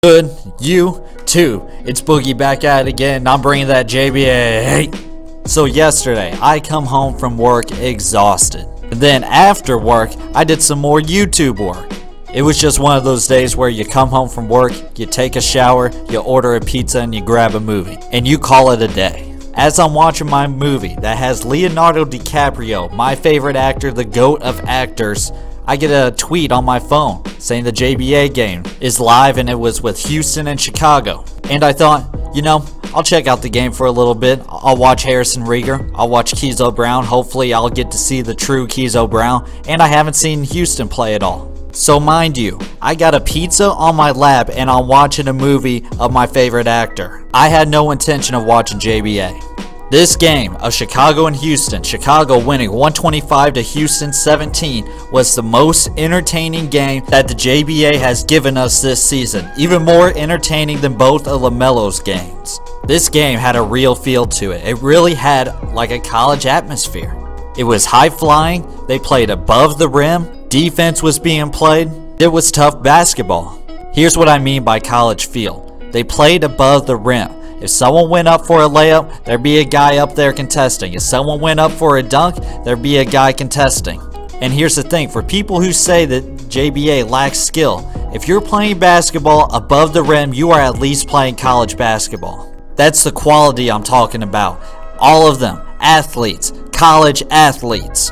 Good, you too. It's Boogie back at it again. I'm bringing that JBA. So yesterday, I come home from work exhausted. And then after work, I did some more YouTube work. It was just one of those days where you come home from work, you take a shower, you order a pizza, and you grab a movie. And you call it a day. As I'm watching my movie that has Leonardo DiCaprio, my favorite actor, the GOAT of actors, I get a tweet on my phone saying the JBA game is live and it was with Houston and Chicago. And I thought, you know, I'll check out the game for a little bit. I'll watch Harrison Rieger. I'll watch Kezo Brown. Hopefully I'll get to see the true Kezo Brown. And I haven't seen Houston play at all. So mind you, I got a pizza on my lap and I'm watching a movie of my favorite actor. I had no intention of watching JBA. This game of Chicago and Houston, Chicago winning 125 to Houston 17, was the most entertaining game that the JBA has given us this season, even more entertaining than both of LaMelo's games. This game had a real feel to it. It really had like a college atmosphere. It was high flying, they played above the rim, defense was being played, it was tough basketball. Here's what I mean by college feel. They played above the rim. If someone went up for a layup, there'd be a guy up there contesting. If someone went up for a dunk, there'd be a guy contesting. And here's the thing, for people who say that JBA lacks skill, if you're playing basketball above the rim, you are at least playing college basketball. That's the quality I'm talking about. All of them, athletes, college athletes.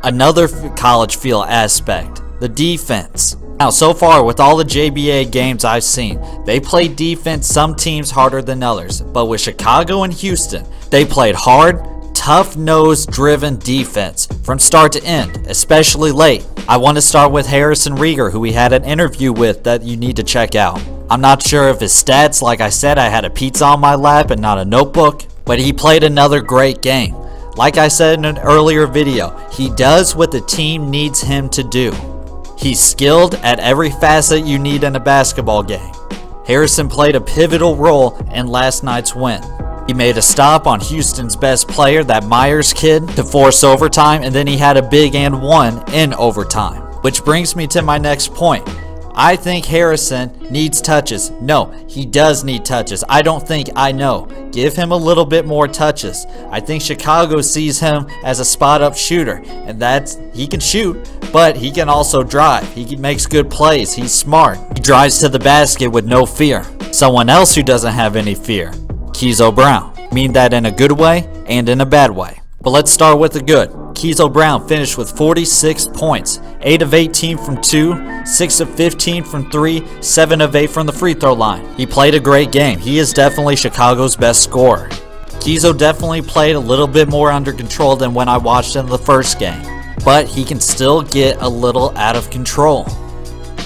Another college feel aspect, the defense. Now, so far with all the JBA games I've seen, they played defense some teams harder than others. But with Chicago and Houston, they played hard, tough-nosed driven defense from start to end, especially late. I want to start with Harrison Rieger, who we had an interview with that you need to check out. I'm not sure of his stats. Like I said, I had a pizza on my lap and not a notebook. But he played another great game. Like I said in an earlier video, he does what the team needs him to do. He's skilled at every facet you need in a basketball game. Harrison played a pivotal role in last night's win. He made a stop on Houston's best player, that Myers kid, to force overtime, and then he had a big and one in overtime. Which brings me to my next point. I think Harrison needs touches. No, he does need touches. I don't think I know. Give him a little bit more touches. I think Chicago sees him as a spot-up shooter, and he can shoot, but he can also drive. He makes good plays. He's smart. He drives to the basket with no fear. Someone else who doesn't have any fear, Kezo Brown. I mean that in a good way and in a bad way. But let's start with the good. Kezo Brown finished with 46 points, 8 of 18 from 2, 6 of 15 from 3, 7 of 8 from the free throw line. He played a great game. He is definitely Chicago's best scorer. Kezo definitely played a little bit more under control than when I watched him in the first game, but he can still get a little out of control.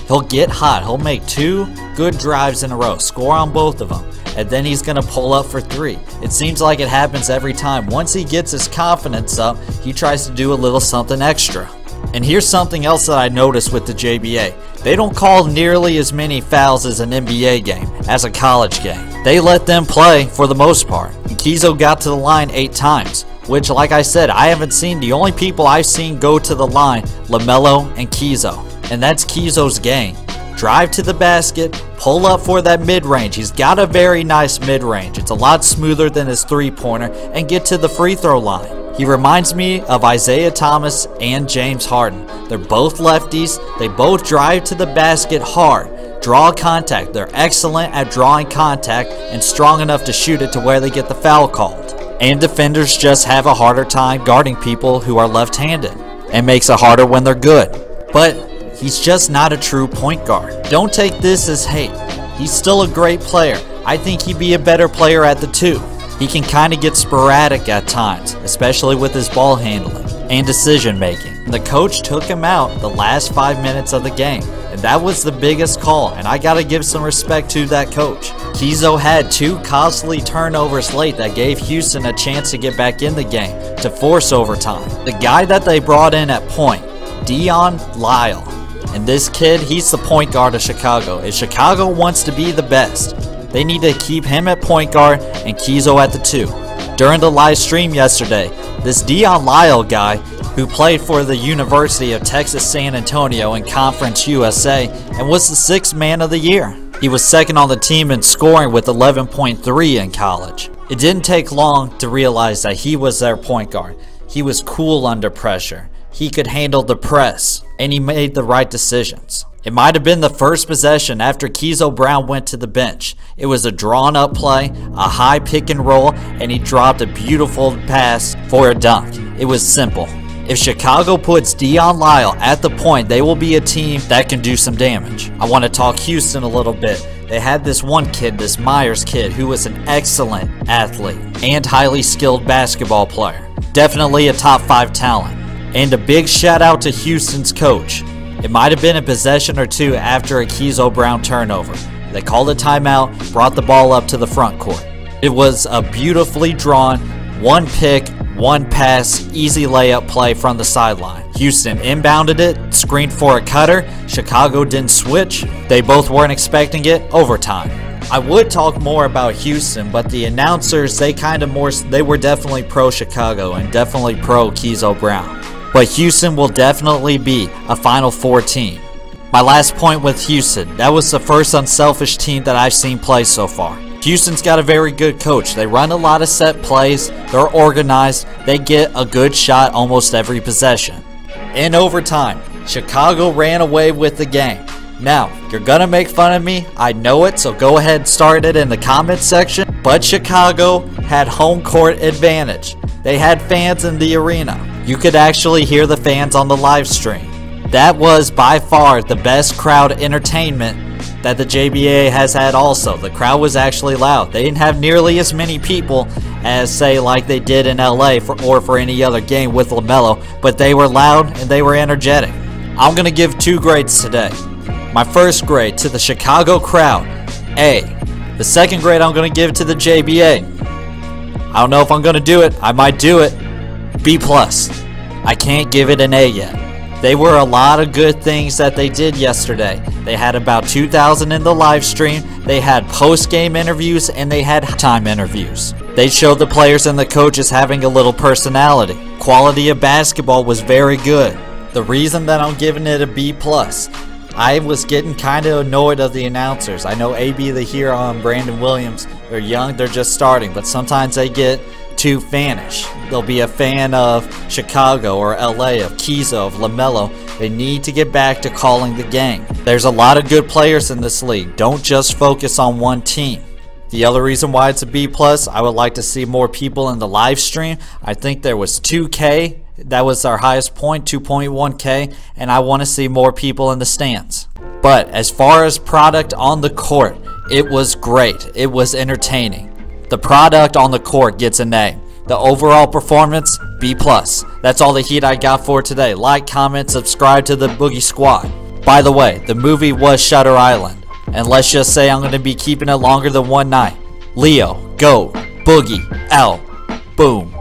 He'll get hot. He'll make 2 good drives in a row, score on both of them, and then he's going to pull up for 3. It seems like it happens every time. Once he gets his confidence up, he tries to do a little something extra. And here's something else that I noticed with the JBA. They don't call nearly as many fouls as an NBA game, as a college game. They let them play for the most part. And Kezo got to the line 8 times, which, like I said, I haven't seen. The only people I've seen go to the line, LaMelo and Kezo. And that's Kezo's game. Drive to the basket, pull up for that mid-range. He's got a very nice mid-range. It's a lot smoother than his three-pointer, and get to the free throw line. He reminds me of Isaiah Thomas and James Harden. They're both lefties. They both drive to the basket hard, draw contact. They're excellent at drawing contact and strong enough to shoot it to where they get the foul called. And defenders just have a harder time guarding people who are left-handed, and makes it harder when they're good. But he's just not a true point guard. Don't take this as hate. He's still a great player. I think he'd be a better player at the 2. He can kind of get sporadic at times, especially with his ball handling and decision making. The coach took him out the last 5 minutes of the game, and that was the biggest call, and I gotta give some respect to that coach. Kezo had 2 costly turnovers late that gave Houston a chance to get back in the game to force overtime. The guy that they brought in at point, Dion Lyle. And this kid, he's the point guard of Chicago. If Chicago wants to be the best, they need to keep him at point guard and Kezo at the 2. During the live stream yesterday, this Dion Lyle guy, who played for the University of Texas San Antonio in Conference USA and was the 6th man of the year. He was second on the team in scoring with 11.3 in college. It didn't take long to realize that he was their point guard. He was cool under pressure. He could handle the press, and he made the right decisions. It might have been the first possession after Kezo Brown went to the bench. It was a drawn up play, a high pick and roll, and he dropped a beautiful pass for a dunk. It was simple. If Chicago puts Dion Lyle at the point, they will be a team that can do some damage. I want to talk Houston a little bit. They had this one kid, this Myers kid, who was an excellent athlete and highly skilled basketball player. Definitely a top 5 talent. And a big shout out to Houston's coach. It might have been a possession or two after a Kezo Brown turnover. They called a timeout, brought the ball up to the front court. It was a beautifully drawn, one pick, one pass, easy layup play from the sideline. Houston inbounded it, screened for a cutter. Chicago didn't switch. They both weren't expecting it. Overtime. I would talk more about Houston, but the announcers, they were definitely pro Chicago and definitely pro Kezo Brown. But Houston will definitely be a Final Four team. My last point with Houston, that was the first unselfish team that I've seen play so far. Houston's got a very good coach. They run a lot of set plays, they're organized, they get a good shot almost every possession. In overtime, Chicago ran away with the game. Now, you're gonna make fun of me, I know it, so go ahead and start it in the comments section. But Chicago had home court advantage. They had fans in the arena. You could actually hear the fans on the live stream. That was by far the best crowd entertainment that the JBA has had also. The crowd was actually loud. They didn't have nearly as many people as, say, like they did in LA or for any other game with LaMelo, but they were loud and they were energetic. I'm going to give 2 grades today. My first grade to the Chicago crowd, A. The second grade I'm going to give to the JBA. I don't know if I'm going to do it. I might do it. B+. I can't give it an A yet. There were a lot of good things that they did yesterday. They had about 2,000 in the live stream. They had post-game interviews and they had time interviews. They showed the players and the coaches having a little personality. Quality of basketball was very good. The reason that I'm giving it a B+, I was getting kind of annoyed of the announcers. I know AB the Hero and Brandon Williams, they're young, they're just starting, but sometimes they get too fanish. They'll be a fan of Chicago or LA, of Kezo, of LaMelo. They need to get back to calling the game. There's a lot of good players in this league. Don't just focus on one team. The other reason why it's a B+, I would like to see more people in the live stream. I think there was 2K. That was our highest point, 2.1K, and I want to see more people in the stands. But as far as product on the court, it was great. It was entertaining. The product on the court gets an A. The overall performance, B+. That's all the heat I got for today. Like, comment, subscribe to the Boogie Squad. By the way, the movie was Shutter Island. And let's just say I'm going to be keeping it longer than one night. Leo, go, Boogie, out, boom.